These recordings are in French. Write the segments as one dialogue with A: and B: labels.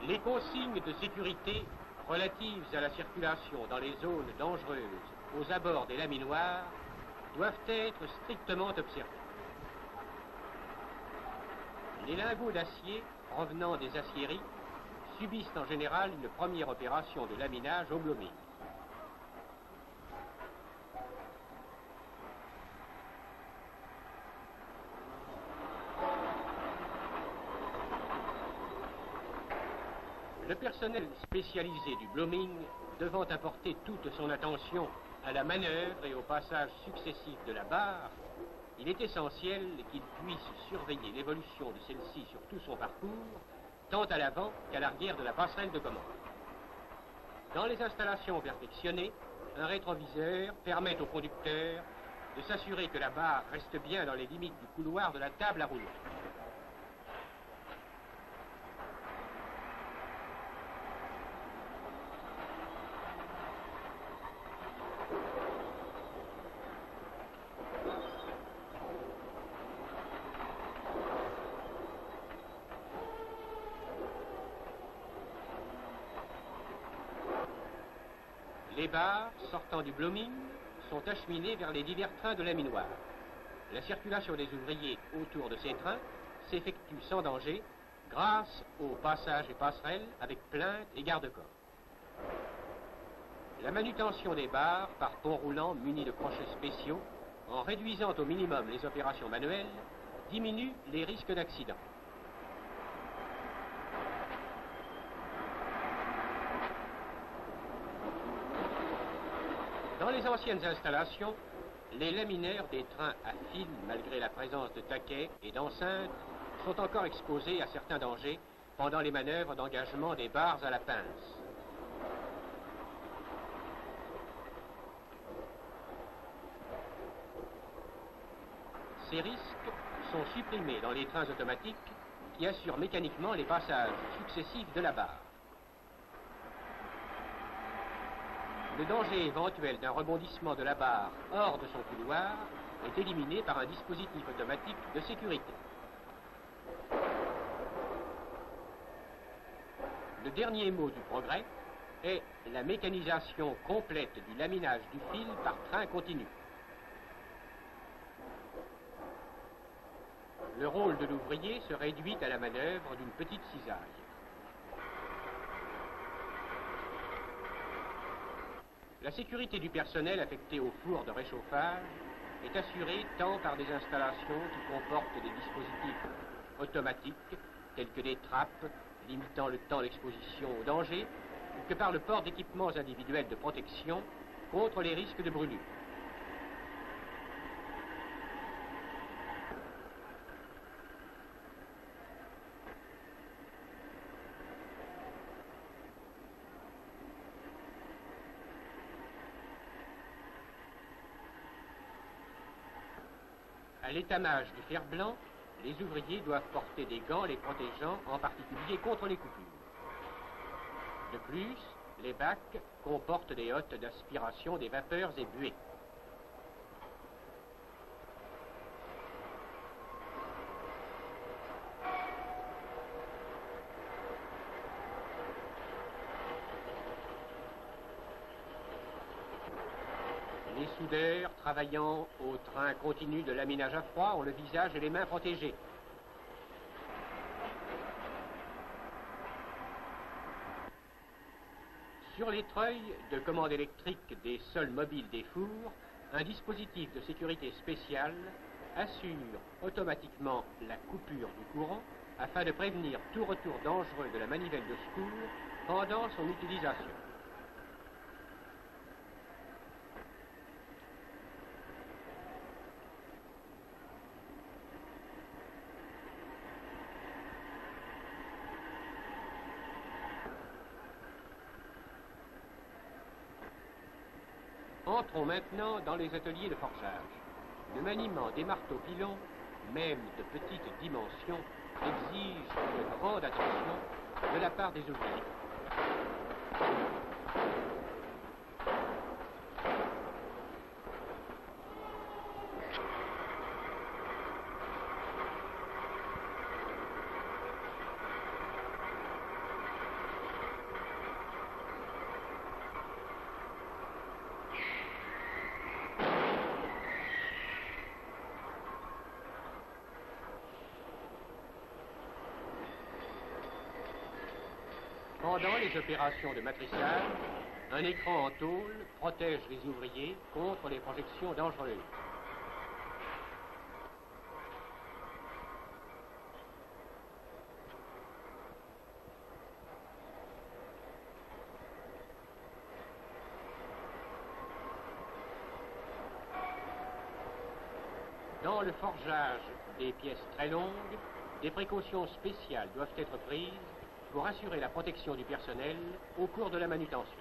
A: Les consignes de sécurité relatives à la circulation dans les zones dangereuses aux abords des laminoirs doivent être strictement observées. Les lingots d'acier provenant des aciéries subissent en général une première opération de laminage au blooming. Le personnel spécialisé du blooming devant apporter toute son attention à la manœuvre et au passage successif de la barre, il est essentiel qu'il puisse surveiller l'évolution de celle-ci sur tout son parcours, tant à l'avant qu'à l'arrière de la passerelle de commande. Dans les installations perfectionnées, un rétroviseur permet au conducteur de s'assurer que la barre reste bien dans les limites du couloir de la table à roulement. Les barres sortant du blooming sont acheminées vers les divers trains de laminoir. La circulation des ouvriers autour de ces trains s'effectue sans danger grâce aux passages et passerelles avec plainte et garde-corps. La manutention des barres par pont roulant muni de crochets spéciaux, en réduisant au minimum les opérations manuelles, diminue les risques d'accident. Dans les anciennes installations, les laminaires des trains à fil, malgré la présence de taquets et d'enceintes, sont encore exposés à certains dangers pendant les manœuvres d'engagement des barres à la pince. Ces risques sont supprimés dans les trains automatiques qui assurent mécaniquement les passages successifs de la barre. Le danger éventuel d'un rebondissement de la barre hors de son couloir est éliminé par un dispositif automatique de sécurité. Le dernier mot du progrès est la mécanisation complète du laminage du fil par train continu. Le rôle de l'ouvrier se réduit à la manœuvre d'une petite cisaille. La sécurité du personnel affecté au four de réchauffage est assurée tant par des installations qui comportent des dispositifs automatiques, tels que des trappes limitant le temps d'exposition au danger, que par le port d'équipements individuels de protection contre les risques de brûlure. À l'étamage du fer blanc, les ouvriers doivent porter des gants les protégeant en particulier contre les coupures. De plus, les bacs comportent des hottes d'aspiration des vapeurs et buées. Les soudeurs travaillant au train continu de laminage à froid ont le visage et les mains protégés. Sur les treuils de commande électrique des sols mobiles des fours, un dispositif de sécurité spécial assure automatiquement la coupure du courant afin de prévenir tout retour dangereux de la manivelle de secours pendant son utilisation. Entrons maintenant dans les ateliers de forgeage. Le maniement des marteaux pilons, même de petite dimension, exige une grande attention de la part des ouvriers. Pendant les opérations de matrissage, un écran en tôle protège les ouvriers contre les projections dangereuses. Dans le forgeage des pièces très longues, des précautions spéciales doivent être prises pour assurer la protection du personnel au cours de la manutention.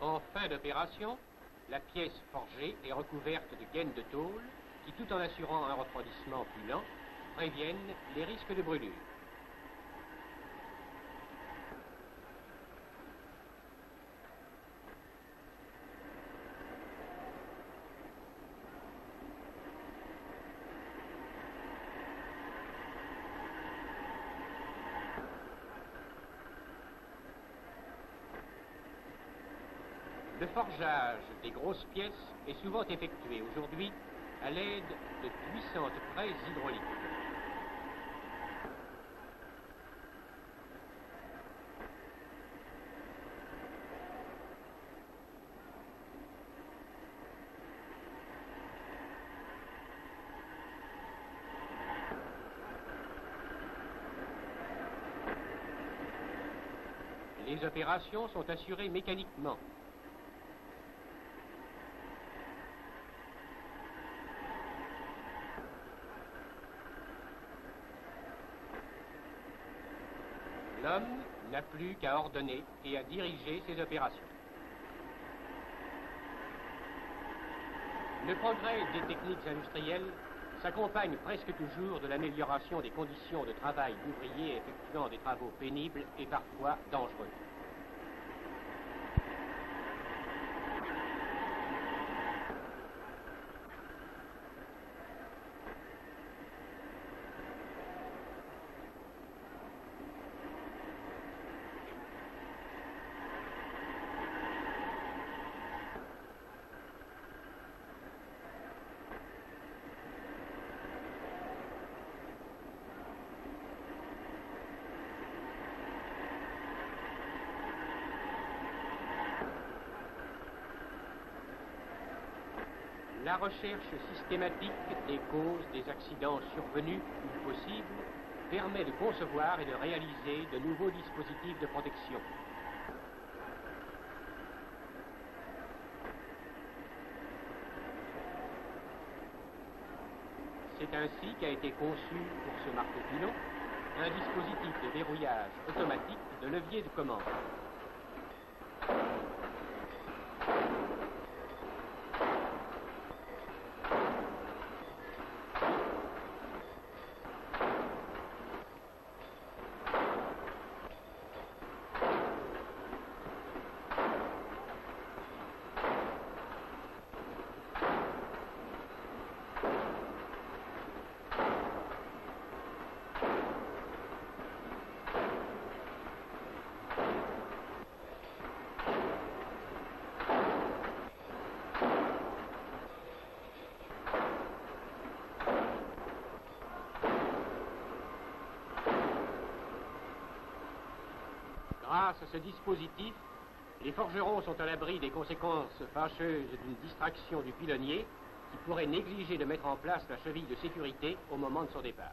A: En fin d'opération, la pièce forgée est recouverte de gaines de tôle qui, tout en assurant un refroidissement plus lent, préviennent les risques de brûlure. Le forgeage des grosses pièces est souvent effectué aujourd'hui à l'aide de puissantes fraises hydrauliques. Les opérations sont assurées mécaniquement. L'homme n'a plus qu'à ordonner et à diriger ses opérations. Le progrès des techniques industrielles s'accompagne presque toujours de l'amélioration des conditions de travail d'ouvriers effectuant des travaux pénibles et parfois dangereux. La recherche systématique des causes des accidents survenus ou possibles permet de concevoir et de réaliser de nouveaux dispositifs de protection. C'est ainsi qu'a été conçu pour ce marteau-pilon un dispositif de verrouillage automatique de levier de commande. Grâce à ce dispositif, Les forgerons sont à l'abri des conséquences fâcheuses d'une distraction du pilonnier qui pourrait négliger de mettre en place la cheville de sécurité au moment de son départ.